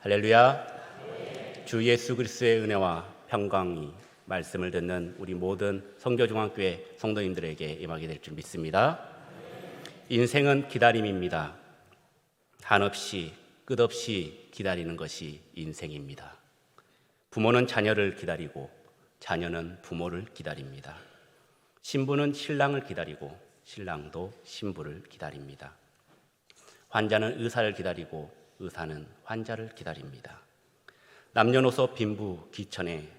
할렐루야. 주 예수 그리스도의 은혜와 평강이 말씀을 듣는 우리 모든 성교중앙교회 성도님들에게 임하게 될 줄 믿습니다. 인생은 기다림입니다. 한없이 끝없이 기다리는 것이 인생입니다. 부모는 자녀를 기다리고 자녀는 부모를 기다립니다. 신부는 신랑을 기다리고 신랑도 신부를 기다립니다. 환자는 의사를 기다리고 의사는 환자를 기다립니다. 남녀노소 빈부 귀천에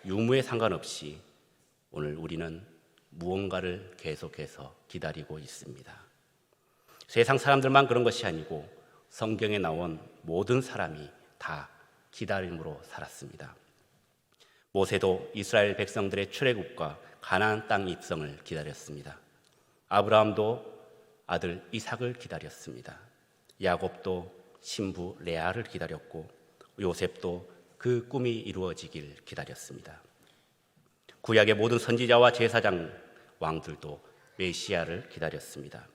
유무에 상관없이 오늘 우리는 무언가를 계속해서 기다리고 있습니다. 세상 사람들만 그런 것이 아니고 성경에 나온 모든 사람이 다 기다림으로 살았습니다. 모세도 이스라엘 백성들의 출애굽과 가나안 땅 입성을 기다렸습니다. 아브라함도 아들 이삭을 기다렸습니다. 야곱도 신부 레아를 기다렸고 요셉도 그 꿈이 이루어지길 기다렸습니다. 구약의 모든 선지자와 제사장 왕들도 메시아를 기다렸습니다.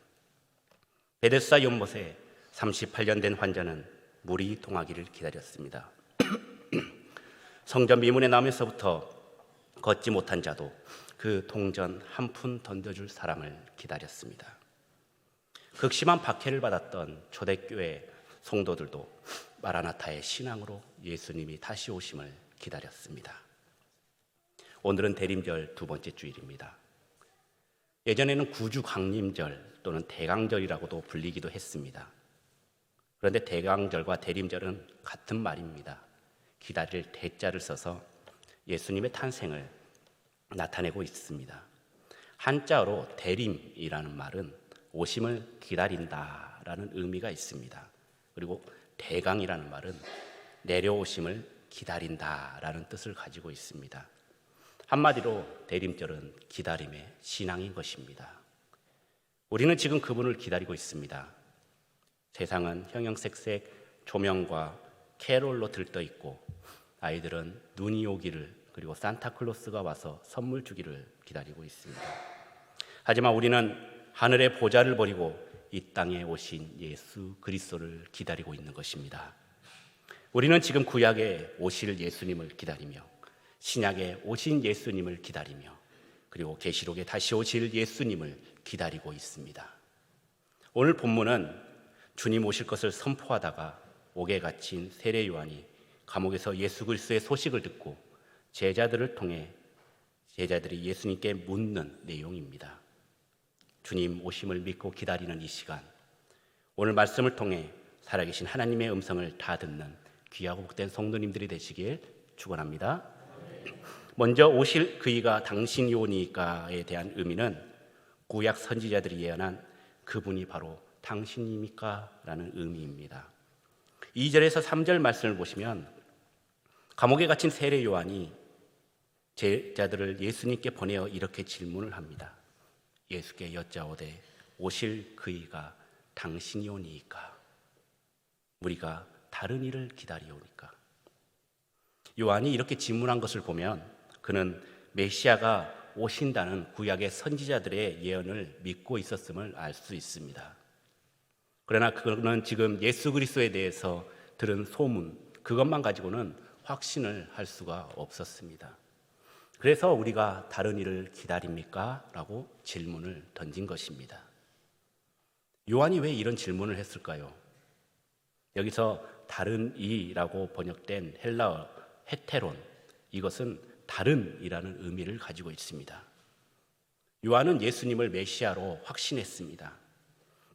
베데스다 연못에 38년 된 환자는 물이 동하기를 기다렸습니다. 성전 미문에 나면서부터 걷지 못한 자도 그 동전 한 푼 던져줄 사람을 기다렸습니다. 극심한 박해를 받았던 초대교회 성도들도 마라나타의 신앙으로 예수님이 다시 오심을 기다렸습니다. 오늘은 대림절 두 번째 주일입니다. 예전에는 구주강림절 또는 대강절이라고도 불리기도 했습니다. 그런데 대강절과 대림절은 같은 말입니다. 기다릴 대자를 써서 예수님의 탄생을 나타내고 있습니다. 한자어로 대림이라는 말은 오심을 기다린다라는 의미가 있습니다. 그리고 대강이라는 말은 내려오심을 기다린다라는 뜻을 가지고 있습니다. 한마디로 대림절은 기다림의 신앙인 것입니다. 우리는 지금 그분을 기다리고 있습니다. 세상은 형형색색 조명과 캐롤로 들떠 있고 아이들은 눈이 오기를 그리고 산타클로스가 와서 선물 주기를 기다리고 있습니다. 하지만 우리는 하늘의 보좌를 버리고 이 땅에 오신 예수 그리스도를 기다리고 있는 것입니다. 우리는 지금 구약에 오실 예수님을 기다리며 신약에 오신 예수님을 기다리며 그리고 계시록에 다시 오실 예수님을 기다리고 있습니다. 오늘 본문은 주님 오실 것을 선포하다가 옥에 갇힌 세례 요한이 감옥에서 예수 그리스도의 소식을 듣고 제자들을 통해 제자들이 예수님께 묻는 내용입니다. 주님 오심을 믿고 기다리는 이 시간, 오늘 말씀을 통해 살아계신 하나님의 음성을 다 듣는 귀하고 복된 성도님들이 되시길 축원합니다. 먼저 오실 그이가 당신이오니까에 대한 의미는 구약 선지자들이 예언한 그분이 바로 당신입니까? 라는 의미입니다. 2절에서 3절 말씀을 보시면 감옥에 갇힌 세례 요한이 제자들을 예수님께 보내어 이렇게 질문을 합니다. 예수께 여짜오되 오실 그이가 당신이오니까 우리가 다른 이를 기다리오니까. 요한이 이렇게 질문한 것을 보면 그는 메시아가 오신다는 구약의 선지자들의 예언을 믿고 있었음을 알 수 있습니다. 그러나 그는 지금 예수 그리스도에 대해서 들은 소문 그것만 가지고는 확신을 할 수가 없었습니다. 그래서 우리가 다른 이를 기다립니까? 라고 질문을 던진 것입니다. 요한이 왜 이런 질문을 했을까요? 여기서 다른 이라고 번역된 헬라어 헤테론, 이것은 다른이라는 의미를 가지고 있습니다. 요한은 예수님을 메시아로 확신했습니다.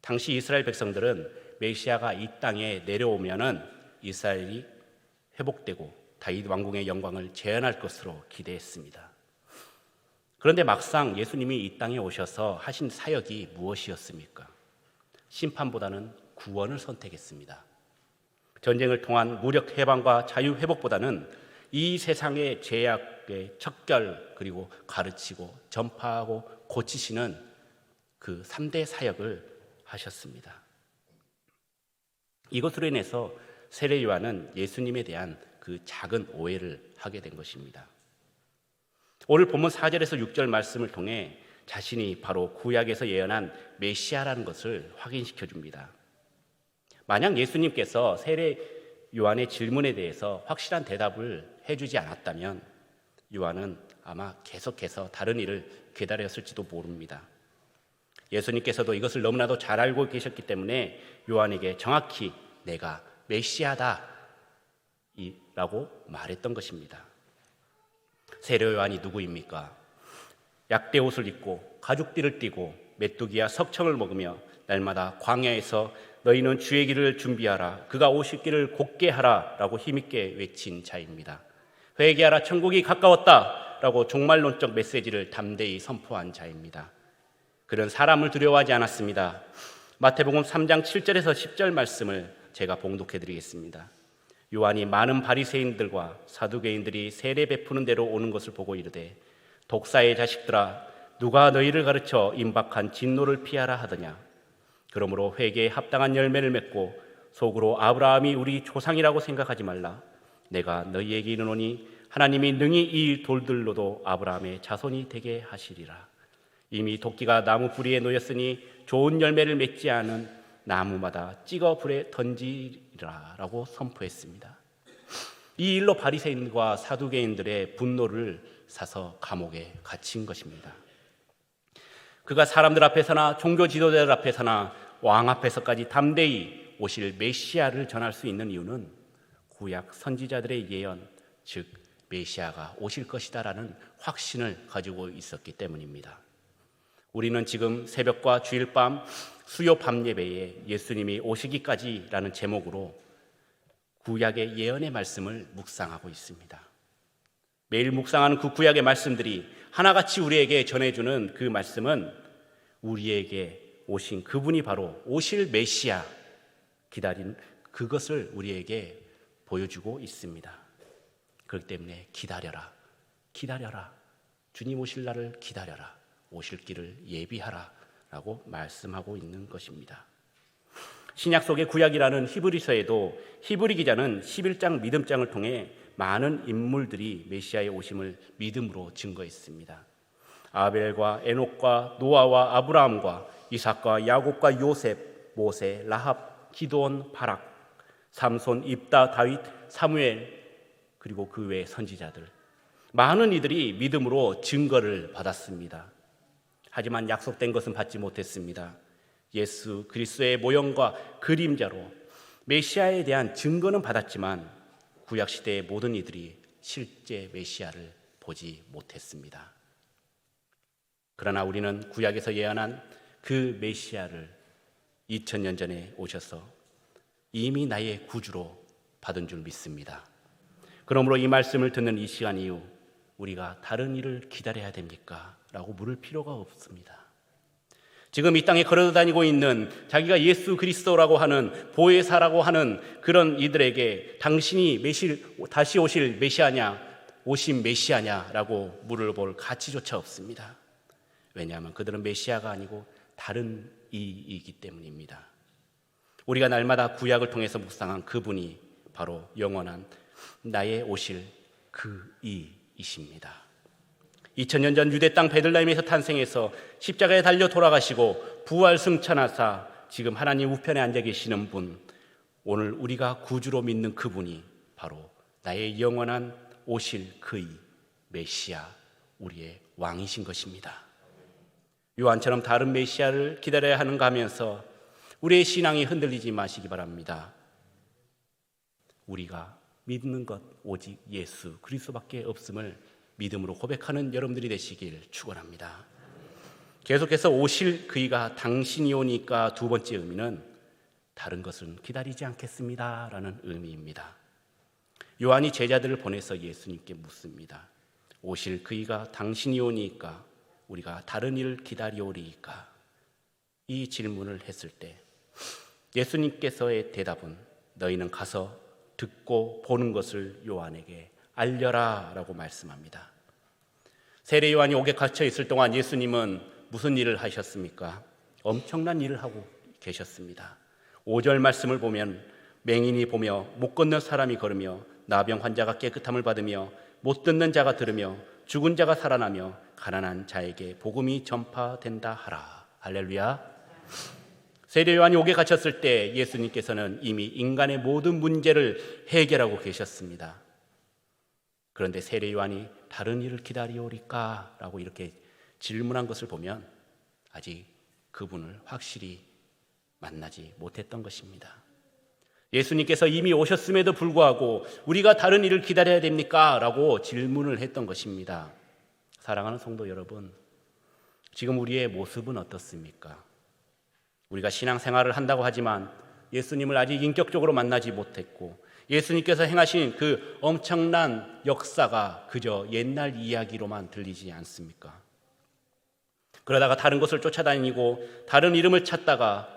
당시 이스라엘 백성들은 메시아가 이 땅에 내려오면은 이스라엘이 회복되고 다윗 왕궁의 영광을 재현할 것으로 기대했습니다. 그런데 막상 예수님이 이 땅에 오셔서 하신 사역이 무엇이었습니까? 심판보다는 구원을 선택했습니다. 전쟁을 통한 무력 해방과 자유 회복보다는 이 세상의 죄악의 척결 그리고 가르치고 전파하고 고치시는 그 3대 사역을 하셨습니다. 이것으로 인해서 세례 요한은 예수님에 대한 그 작은 오해를 하게 된 것입니다. 오늘 본문 4절에서 6절 말씀을 통해 자신이 바로 구약에서 예언한 메시아라는 것을 확인시켜 줍니다. 만약 예수님께서 세례 요한의 질문에 대해서 확실한 대답을 해주지 않았다면 요한은 아마 계속해서 다른 일을 기다렸을지도 모릅니다. 예수님께서도 이것을 너무나도 잘 알고 계셨기 때문에 요한에게 정확히 내가 메시아다 라고 말했던 것입니다. 세례 요한이 누구입니까? 약대 옷을 입고 가죽띠를 띠고 메뚜기와 석청을 먹으며 날마다 광야에서 너희는 주의 길을 준비하라, 그가 오실 길을 곧게 하라 라고 힘있게 외친 자입니다. 회개하라, 천국이 가까웠다 라고 종말론적 메시지를 담대히 선포한 자입니다. 그는 사람을 두려워하지 않았습니다. 마태복음 3장 7절에서 10절 말씀을 제가 봉독해 드리겠습니다. 요한이 많은 바리새인들과 사두개인들이 세례 베푸는 대로 오는 것을 보고 이르되, 독사의 자식들아, 누가 너희를 가르쳐 임박한 진노를 피하라 하더냐. 그러므로 회개에 합당한 열매를 맺고 속으로 아브라함이 우리 조상이라고 생각하지 말라. 내가 너희에게 이르노니 하나님이 능히 이 돌들로도 아브라함의 자손이 되게 하시리라. 이미 도끼가 나무 뿌리에 놓였으니 좋은 열매를 맺지 않은 나무마다 찍어 불에 던지리라 라고 선포했습니다. 이 일로 바리새인과 사두개인들의 분노를 사서 감옥에 갇힌 것입니다. 그가 사람들 앞에서나 종교 지도자들 앞에서나 왕 앞에서까지 담대히 오실 메시아를 전할 수 있는 이유는 구약 선지자들의 예언, 즉 메시아가 오실 것이다라는 확신을 가지고 있었기 때문입니다. 우리는 지금 새벽과 주일밤 수요 밤 예배에 예수님이 오시기까지라는 제목으로 구약의 예언의 말씀을 묵상하고 있습니다. 매일 묵상하는 그 구약의 말씀들이 하나같이 우리에게 전해주는 그 말씀은 우리에게 오신 그분이 바로 오실 메시아, 기다린 그것을 우리에게 보여주고 있습니다. 그렇기 때문에 기다려라, 기다려라, 주님 오실 날을 기다려라, 오실 길을 예비하라 라고 말씀하고 있는 것입니다. 신약 속의 구약이라는 히브리서에도 히브리 기자는 11장 믿음장을 통해 많은 인물들이 메시아의 오심을 믿음으로 증거했습니다. 아벨과 에녹과 노아와 아브라함과 이삭과 야곱과 요셉, 모세, 라합, 기드온, 바락, 삼손, 입다, 다윗, 사무엘, 그리고 그 외의 선지자들, 많은 이들이 믿음으로 증거를 받았습니다. 하지만 약속된 것은 받지 못했습니다. 예수 그리스도의 모형과 그림자로 메시아에 대한 증거는 받았지만 구약시대의 모든 이들이 실제 메시아를 보지 못했습니다. 그러나 우리는 구약에서 예언한 그 메시아를 2000년 전에 오셔서 이미 나의 구주로 받은 줄 믿습니다. 그러므로 이 말씀을 듣는 이 시간 이후 우리가 다른 일을 기다려야 됩니까? 라고 물을 필요가 없습니다. 지금 이 땅에 걸어다니고 있는 자기가 예수 그리스도라고 하는 보혜사라고 하는 그런 이들에게 당신이 다시 오실 메시아냐, 오신 메시아냐라고 물어볼 가치조차 없습니다. 왜냐하면 그들은 메시아가 아니고 다른 이이기 때문입니다. 우리가 날마다 구약을 통해서 묵상한 그분이 바로 영원한 나의 오실 그 이이십니다. 2000년 전 유대 땅 베들레헴에서 탄생해서 십자가에 달려 돌아가시고 부활 승천하사 지금 하나님 우편에 앉아 계시는 분, 오늘 우리가 구주로 믿는 그분이 바로 나의 영원한 오실 그이 메시아, 우리의 왕이신 것입니다. 요한처럼 다른 메시아를 기다려야 하는가 하면서 우리의 신앙이 흔들리지 마시기 바랍니다. 우리가 믿는 것 오직 예수 그리스도밖에 없음을 믿음으로 고백하는 여러분들이 되시길 축원합니다. 계속해서 오실 그이가 당신이 오니까 두 번째 의미는 다른 것은 기다리지 않겠습니다 라는 의미입니다. 요한이 제자들을 보내서 예수님께 묻습니다. 오실 그이가 당신이 오니까 우리가 다른 일을 기다리오리이까? 이 질문을 했을 때 예수님께서의 대답은 너희는 가서 듣고 보는 것을 요한에게 알려라 라고 말씀합니다. 세례 요한이 옥에 갇혀 있을 동안 예수님은 무슨 일을 하셨습니까? 엄청난 일을 하고 계셨습니다. 5절 말씀을 보면 맹인이 보며 못 걷는 사람이 걸으며 나병 환자가 깨끗함을 받으며 못 듣는 자가 들으며 죽은 자가 살아나며 가난한 자에게 복음이 전파된다 하라. 할렐루야. 세례 요한이 옥에 갇혔을 때 예수님께서는 이미 인간의 모든 문제를 해결하고 계셨습니다. 그런데 세례 요한이 다른 일을 기다리오리까? 라고 이렇게 질문한 것을 보면 아직 그분을 확실히 만나지 못했던 것입니다. 예수님께서 이미 오셨음에도 불구하고 우리가 다른 일을 기다려야 됩니까? 라고 질문을 했던 것입니다. 사랑하는 성도 여러분, 지금 우리의 모습은 어떻습니까? 우리가 신앙생활을 한다고 하지만 예수님을 아직 인격적으로 만나지 못했고 예수님께서 행하신 그 엄청난 역사가 그저 옛날 이야기로만 들리지 않습니까? 그러다가 다른 곳을 쫓아다니고 다른 이름을 찾다가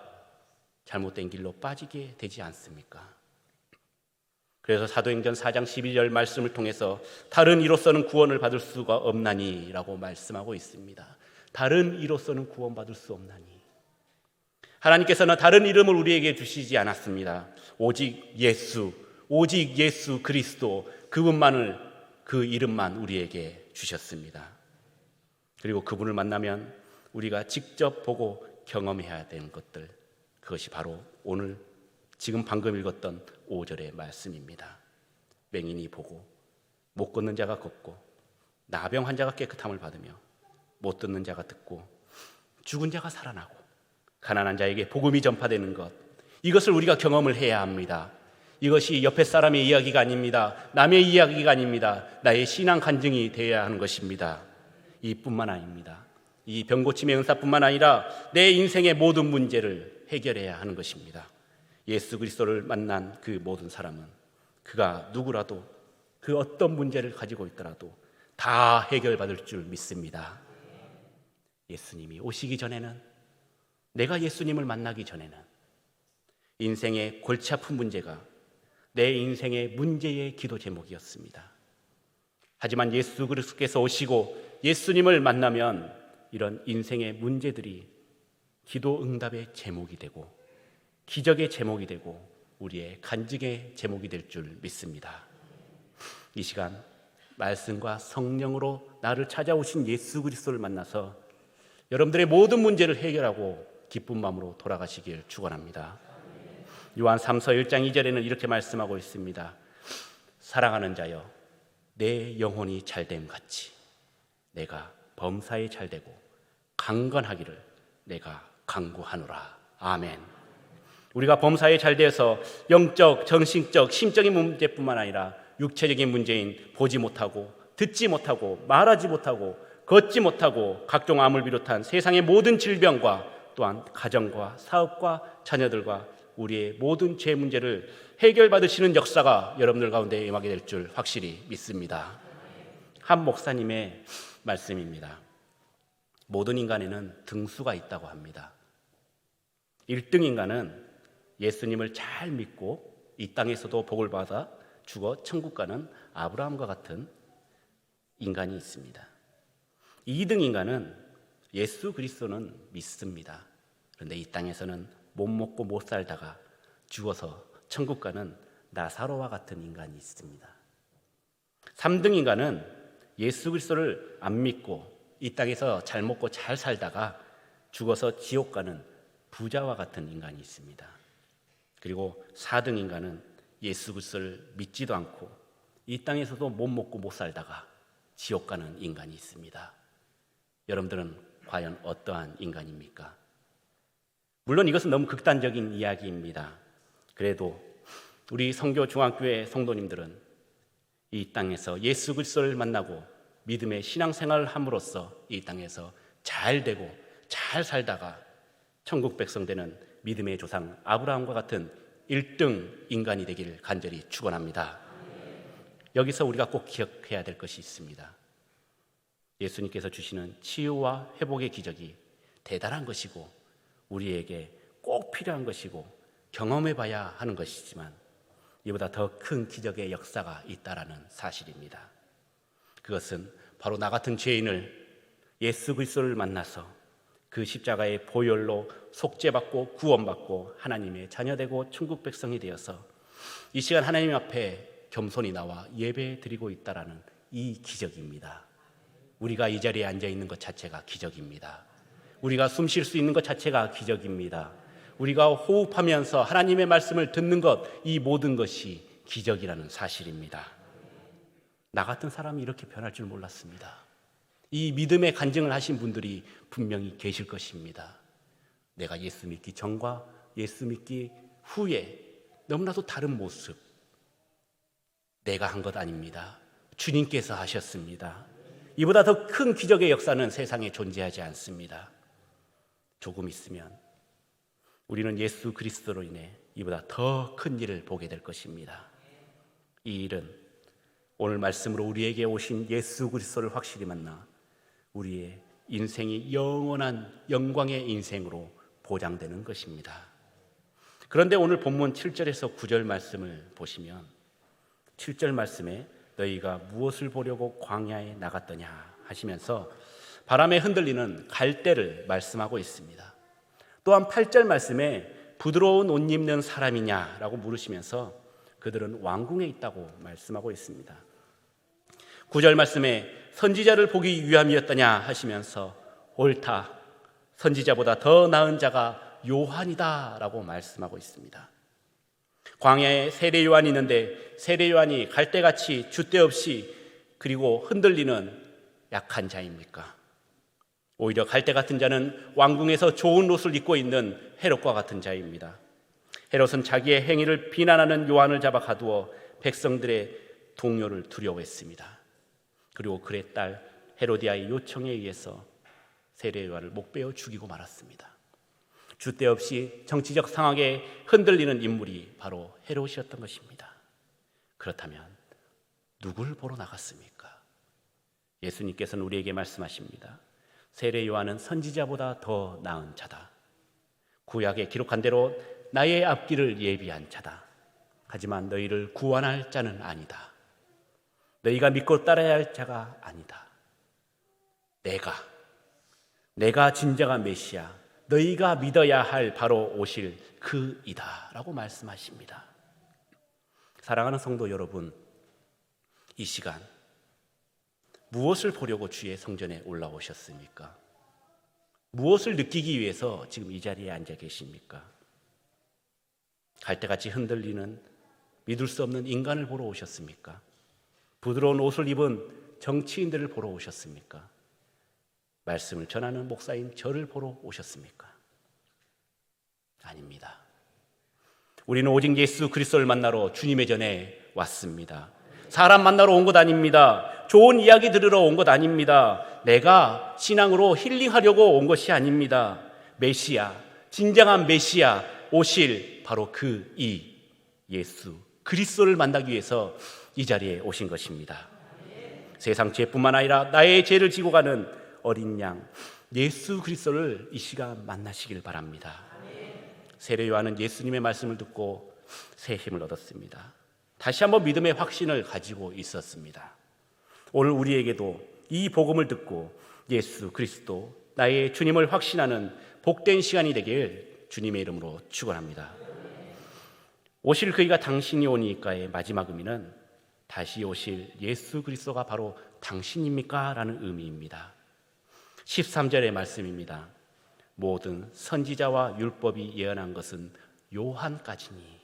잘못된 길로 빠지게 되지 않습니까? 그래서 사도행전 4장 12절 말씀을 통해서 다른 이로서는 구원을 받을 수가 없나니 라고 말씀하고 있습니다. 다른 이로서는 구원받을 수 없나니. 하나님께서는 다른 이름을 우리에게 주시지 않았습니다. 오직 예수 그리스도, 그분만을, 그 이름만 우리에게 주셨습니다. 그리고 그분을 만나면 우리가 직접 보고 경험해야 되는 것들, 그것이 바로 오늘 지금 방금 읽었던 5절의 말씀입니다. 맹인이 보고, 못 걷는 자가 걷고, 나병 환자가 깨끗함을 받으며, 못 듣는 자가 듣고, 죽은 자가 살아나고, 가난한 자에게 복음이 전파되는 것, 이것을 우리가 경험을 해야 합니다. 이것이 옆에 사람의 이야기가 아닙니다. 남의 이야기가 아닙니다. 나의 신앙 간증이 되어야 하는 것입니다. 이뿐만 아닙니다. 이 병고침의 은사뿐만 아니라 내 인생의 모든 문제를 해결해야 하는 것입니다. 예수 그리스도를 만난 그 모든 사람은 그가 누구라도 그 어떤 문제를 가지고 있더라도 다 해결받을 줄 믿습니다. 예수님이 오시기 전에는, 내가 예수님을 만나기 전에는 인생의 골치 아픈 문제가 내 인생의 문제의 기도 제목이었습니다. 하지만 예수 그리스도께서 오시고 예수님을 만나면 이런 인생의 문제들이 기도 응답의 제목이 되고 기적의 제목이 되고 우리의 간증의 제목이 될 줄 믿습니다. 이 시간 말씀과 성령으로 나를 찾아오신 예수 그리스도를 만나서 여러분들의 모든 문제를 해결하고 기쁜 마음으로 돌아가시길 축원합니다. 요한 3서 1장 2절에는 이렇게 말씀하고 있습니다. 사랑하는 자여, 내 영혼이 잘됨 같이 내가 범사에 잘되고 강건하기를 내가 간구하노라. 아멘. 우리가 범사에 잘되어서 영적, 정신적, 심적인 문제뿐만 아니라 육체적인 문제인 보지 못하고 듣지 못하고 말하지 못하고 걷지 못하고 각종 암을 비롯한 세상의 모든 질병과 또한 가정과 사업과 자녀들과 우리의 모든 죄 문제를 해결받으시는 역사가 여러분들 가운데 임하게 될 줄 확실히 믿습니다. 한 목사님의 말씀입니다. 모든 인간에는 등수가 있다고 합니다. 1등 인간은 예수님을 잘 믿고 이 땅에서도 복을 받아 죽어 천국 가는 아브라함과 같은 인간이 있습니다. 2등 인간은 예수 그리스도는 믿습니다. 그런데 이 땅에서는 못 먹고 못 살다가 죽어서 천국 가는 나사로와 같은 인간이 있습니다. 3등 인간은 예수 그리스도를 안 믿고 이 땅에서 잘 먹고 잘 살다가 죽어서 지옥 가는 부자와 같은 인간이 있습니다. 그리고 4등 인간은 예수 그리스도를 믿지도 않고 이 땅에서도 못 먹고 못 살다가 지옥 가는 인간이 있습니다. 여러분들은 과연 어떠한 인간입니까? 물론 이것은 너무 극단적인 이야기입니다. 그래도 우리 성교 중앙교회 성도님들은 이 땅에서 예수 그리스도를 만나고 믿음의 신앙생활을 함으로써 이 땅에서 잘 되고 잘 살다가 천국 백성 되는 믿음의 조상 아브라함과 같은 1등 인간이 되기를 간절히 축원합니다. 여기서 우리가 꼭 기억해야 될 것이 있습니다. 예수님께서 주시는 치유와 회복의 기적이 대단한 것이고 우리에게 꼭 필요한 것이고 경험해봐야 하는 것이지만 이보다 더 큰 기적의 역사가 있다라는 사실입니다. 그것은 바로 나 같은 죄인을 예수 그리스도를 만나서 그 십자가의 보혈로 속죄받고 구원받고 하나님의 자녀되고 천국 백성이 되어서 이 시간 하나님 앞에 겸손히 나와 예배드리고 있다라는 이 기적입니다. 우리가 이 자리에 앉아 있는 것 자체가 기적입니다. 우리가 숨 쉴 수 있는 것 자체가 기적입니다. 우리가 호흡하면서 하나님의 말씀을 듣는 것, 이 모든 것이 기적이라는 사실입니다. 나 같은 사람이 이렇게 변할 줄 몰랐습니다. 이 믿음의 간증을 하신 분들이 분명히 계실 것입니다. 내가 예수 믿기 전과 예수 믿기 후에 너무나도 다른 모습, 내가 한 것 아닙니다. 주님께서 하셨습니다. 이보다 더 큰 기적의 역사는 세상에 존재하지 않습니다. 조금 있으면 우리는 예수 그리스도로 인해 이보다 더 큰 일을 보게 될 것입니다. 이 일은 오늘 말씀으로 우리에게 오신 예수 그리스도를 확실히 만나 우리의 인생이 영원한 영광의 인생으로 보장되는 것입니다. 그런데 오늘 본문 7절에서 9절 말씀을 보시면 7절 말씀에 너희가 무엇을 보려고 광야에 나갔더냐 하시면서 바람에 흔들리는 갈대를 말씀하고 있습니다. 또한 8절 말씀에 부드러운 옷 입는 사람이냐라고 물으시면서 그들은 왕궁에 있다고 말씀하고 있습니다. 9절 말씀에 선지자를 보기 위함이었더냐 하시면서 옳다, 선지자보다 더 나은 자가 요한이다 라고 말씀하고 있습니다. 광야에 세례 요한이 있는데 세례 요한이 갈대같이 줏대 없이 그리고 흔들리는 약한 자입니까? 오히려 갈대 같은 자는 왕궁에서 좋은 옷을 입고 있는 헤롯과 같은 자입니다. 헤롯은 자기의 행위를 비난하는 요한을 잡아 가두어 백성들의 동요를 두려워했습니다. 그리고 그의 딸 헤로디아의 요청에 의해서 세례 요한을 목베어 죽이고 말았습니다. 줏대 없이 정치적 상황에 흔들리는 인물이 바로 헤롯이었던 것입니다. 그렇다면 누굴 보러 나갔습니까? 예수님께서는 우리에게 말씀하십니다. 세례 요한은 선지자보다 더 나은 자다. 구약에 기록한 대로 나의 앞길을 예비한 자다. 하지만 너희를 구원할 자는 아니다. 너희가 믿고 따라야 할 자가 아니다. 내가 진정한 메시아, 너희가 믿어야 할 바로 오실 그이다 라고 말씀하십니다. 사랑하는 성도 여러분, 이 시간 무엇을 보려고 주의 성전에 올라오셨습니까? 무엇을 느끼기 위해서 지금 이 자리에 앉아 계십니까? 갈대같이 흔들리는 믿을 수 없는 인간을 보러 오셨습니까? 부드러운 옷을 입은 정치인들을 보러 오셨습니까? 말씀을 전하는 목사인 저를 보러 오셨습니까? 아닙니다. 우리는 오직 예수 그리스도를 만나러 주님의 전에 왔습니다. 사람 만나러 온 것 아닙니다. 좋은 이야기 들으러 온 것 아닙니다. 내가 신앙으로 힐링하려고 온 것이 아닙니다. 메시아, 진정한 메시아 오실 바로 그 이 예수 그리스도를 만나기 위해서 이 자리에 오신 것입니다. 세상 죄뿐만 아니라 나의 죄를 지고 가는 어린 양 예수 그리스도를 이 시간 만나시길 바랍니다. 세례 요한은 예수님의 말씀을 듣고 새 힘을 얻었습니다. 다시 한번 믿음의 확신을 가지고 있었습니다. 오늘 우리에게도 이 복음을 듣고 예수 그리스도 나의 주님을 확신하는 복된 시간이 되길 주님의 이름으로 축원합니다. 오실 그이가 당신이 오니까의 마지막 의미는 다시 오실 예수 그리스도가 바로 당신입니까? 라는 의미입니다. 13절의 말씀입니다. 모든 선지자와 율법이 예언한 것은 요한까지니.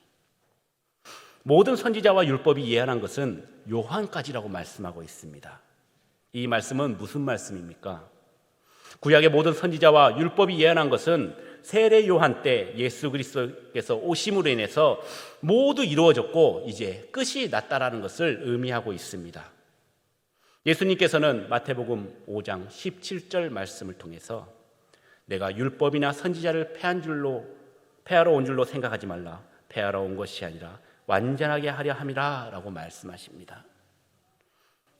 모든 선지자와 율법이 예언한 것은 요한까지라고 말씀하고 있습니다. 이 말씀은 무슨 말씀입니까? 구약의 모든 선지자와 율법이 예언한 것은 세례 요한 때 예수 그리스도께서 오심으로 인해서 모두 이루어졌고 이제 끝이 났다라는 것을 의미하고 있습니다. 예수님께서는 마태복음 5장 17절 말씀을 통해서 내가 율법이나 선지자를 폐하러 온 줄로 생각하지 말라. 폐하러 온 것이 아니라 완전하게 하려 함이라 라고 말씀하십니다.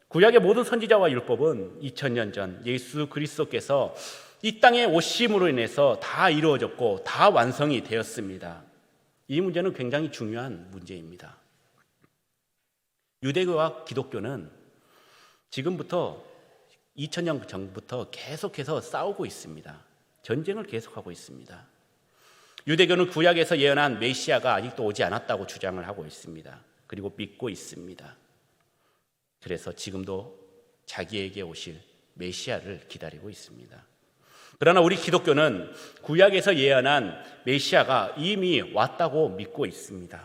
구약의 모든 선지자와 율법은 2000년 전 예수 그리스도께서 이 땅에 오심으로 인해서 다 이루어졌고 다 완성이 되었습니다. 이 문제는 굉장히 중요한 문제입니다. 유대교와 기독교는 지금부터 2000년 전부터 계속해서 싸우고 있습니다. 전쟁을 계속하고 있습니다. 유대교는 구약에서 예언한 메시아가 아직도 오지 않았다고 주장을 하고 있습니다. 그리고 믿고 있습니다. 그래서 지금도 자기에게 오실 메시아를 기다리고 있습니다. 그러나 우리 기독교는 구약에서 예언한 메시아가 이미 왔다고 믿고 있습니다.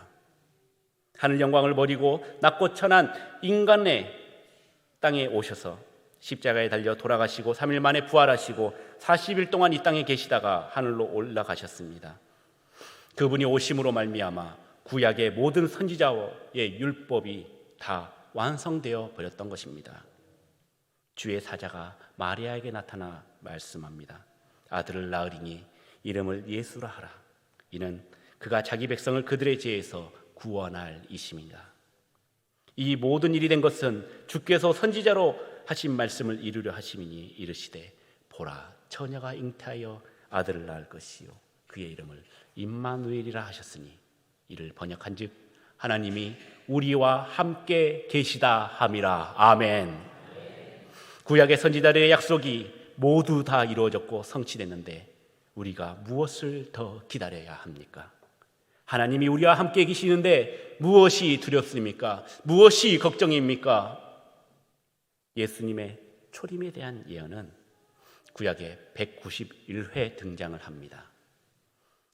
하늘 영광을 버리고 낮고 천한 인간의 땅에 오셔서 십자가에 달려 돌아가시고 3일 만에 부활하시고 40일 동안 이 땅에 계시다가 하늘로 올라가셨습니다. 그분이 오심으로 말미암아 구약의 모든 선지자의 율법이 다 완성되어 버렸던 것입니다. 주의 사자가 마리아에게 나타나 말씀합니다. 아들을 낳으리니 이름을 예수라 하라. 이는 그가 자기 백성을 그들의 죄에서 구원할 이심이다. 이 모든 일이 된 것은 주께서 선지자로 하신 말씀을 이루려 하심이니 이르시되 보라 처녀가 잉태하여 아들을 낳을 것이요 그의 이름을 임마누엘이라 하셨으니 이를 번역한즉 하나님이 우리와 함께 계시다 함이라. 아멘. 구약의 선지자들의 약속이 모두 다 이루어졌고 성취됐는데 우리가 무엇을 더 기다려야 합니까? 하나님이 우리와 함께 계시는데 무엇이 두렵습니까? 무엇이 걱정입니까? 예수님의 초림에 대한 예언은 구약에 191회 등장을 합니다.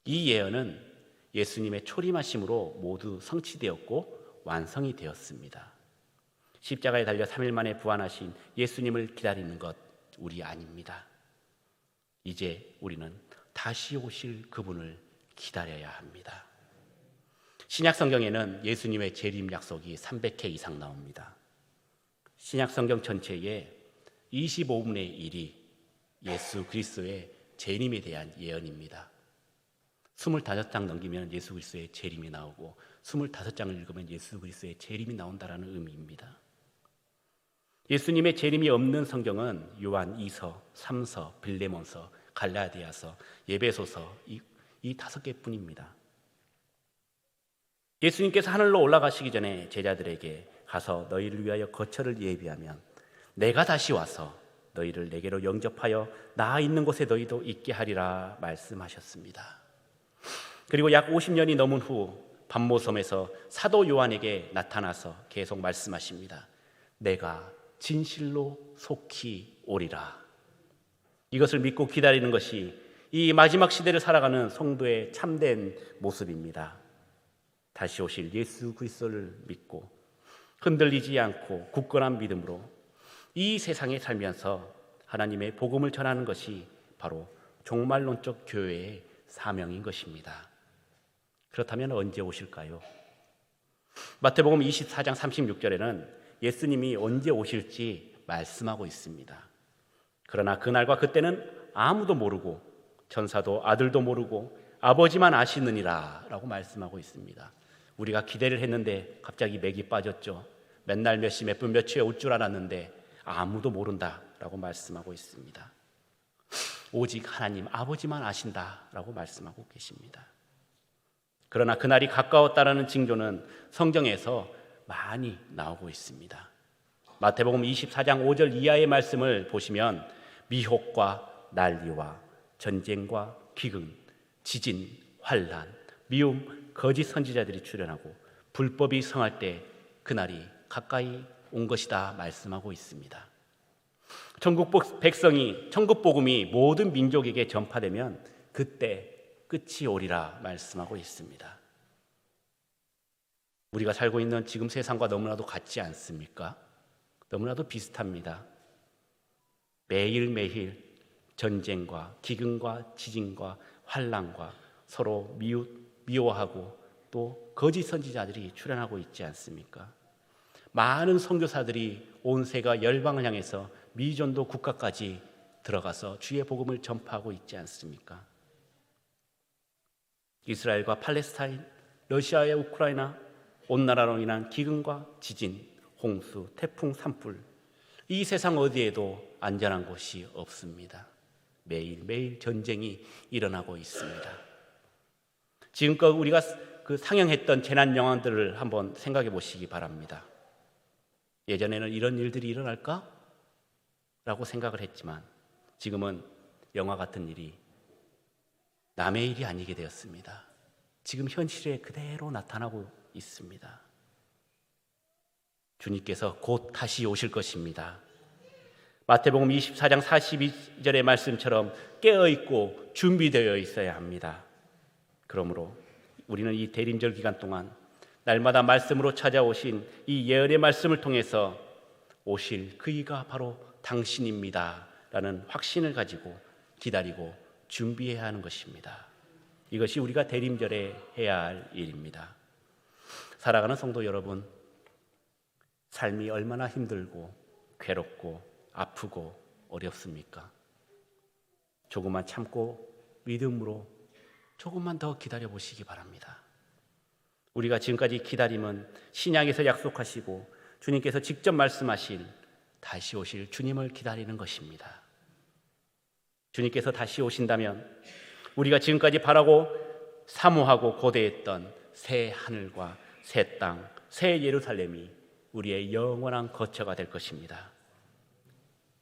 이 예언은 예수님의 초림하심으로 모두 성취되었고 완성이 되었습니다. 십자가에 달려 3일 만에 부활하신 예수님을 기다리는 것 우리 아닙니다. 이제 우리는 다시 오실 그분을 기다려야 합니다. 신약 성경에는 예수님의 재림 약속이 300회 이상 나옵니다. 신약 성경 전체에 25분의 1이 예수 그리스도의 재림에 대한 예언입니다. 25장 넘기면 예수 그리스도의 재림이 나오고 25장을 읽으면 예수 그리스도의 재림이 나온다라는 의미입니다. 예수님의 재림이 없는 성경은 요한 2서, 3서, 빌레몬서, 갈라디아서, 예배소서 이 5개뿐입니다. 예수님께서 하늘로 올라가시기 전에 제자들에게 가서 너희를 위하여 거처를 예비하면 내가 다시 와서 너희를 내게로 영접하여 나 있는 곳에 너희도 있게 하리라 말씀하셨습니다. 그리고 약 50년이 넘은 후 반모섬에서 사도 요한에게 나타나서 계속 말씀하십니다. 내가 진실로 속히 오리라. 이것을 믿고 기다리는 것이 이 마지막 시대를 살아가는 성도의 참된 모습입니다. 다시 오실 예수 그리스도를 믿고 흔들리지 않고 굳건한 믿음으로 이 세상에 살면서 하나님의 복음을 전하는 것이 바로 종말론적 교회의 사명인 것입니다. 그렇다면 언제 오실까요? 마태복음 24장 36절에는 예수님이 언제 오실지 말씀하고 있습니다. 그러나 그날과 그때는 아무도 모르고 천사도 아들도 모르고 아버지만 아시느니라 라고 말씀하고 있습니다. 우리가 기대를 했는데 갑자기 맥이 빠졌죠. 맨날 몇 시 몇 분 몇 초에 올 줄 알았는데 아무도 모른다라고 말씀하고 있습니다. 오직 하나님 아버지만 아신다라고 말씀하고 계십니다. 그러나 그날이 가까웠다라는 징조는 성경에서 많이 나오고 있습니다. 마태복음 24장 5절 이하의 말씀을 보시면 미혹과 난리와 전쟁과 기근, 지진, 환난, 미움, 거짓 선지자들이 출현하고 불법이 성할 때 그날이 가까이 온 것이다 말씀하고 있습니다. 천국 백성이 천국 복음이 모든 민족에게 전파되면 그때 끝이 오리라 말씀하고 있습니다. 우리가 살고 있는 지금 세상과 너무나도 같지 않습니까? 너무나도 비슷합니다. 매일매일 전쟁과 기근과 지진과 환난과 서로 미워하고 또 거짓 선지자들이 출현하고 있지 않습니까? 많은 선교사들이 온 세가 열방을 향해서 미전도 국가까지 들어가서 주의 복음을 전파하고 있지 않습니까? 이스라엘과 팔레스타인, 러시아와 우크라이나, 온 나라로 인한 기근과 지진, 홍수, 태풍, 산불, 이 세상 어디에도 안전한 곳이 없습니다. 매일매일 전쟁이 일어나고 있습니다. 지금껏 우리가 상영했던 재난 영화들을 한번 생각해 보시기 바랍니다. 예전에는 이런 일들이 일어날까? 라고 생각을 했지만 지금은 영화 같은 일이 남의 일이 아니게 되었습니다. 지금 현실에 그대로 나타나고 있습니다. 주님께서 곧 다시 오실 것입니다. 마태복음 24장 42절의 말씀처럼 깨어있고 준비되어 있어야 합니다. 그러므로 우리는 이 대림절 기간 동안 날마다 말씀으로 찾아오신 이 예언의 말씀을 통해서 오실 그이가 바로 당신입니다 라는 확신을 가지고 기다리고 준비해야 하는 것입니다. 이것이 우리가 대림절에 해야 할 일입니다. 살아가는 성도 여러분, 삶이 얼마나 힘들고 괴롭고 아프고 어렵습니까? 조금만 참고 믿음으로 조금만 더 기다려 보시기 바랍니다. 우리가 지금까지 기다림은 신약에서 약속하시고 주님께서 직접 말씀하신 다시 오실 주님을 기다리는 것입니다. 주님께서 다시 오신다면 우리가 지금까지 바라고 사모하고 고대했던 새 하늘과 새 땅, 새 예루살렘이 우리의 영원한 거처가 될 것입니다.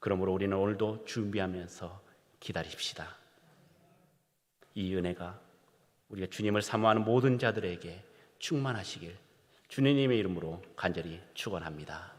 그러므로 우리는 오늘도 준비하면서 기다립시다. 이 은혜가 우리가 주님을 사모하는 모든 자들에게 충만하시길 주님의 이름으로 간절히 축원합니다.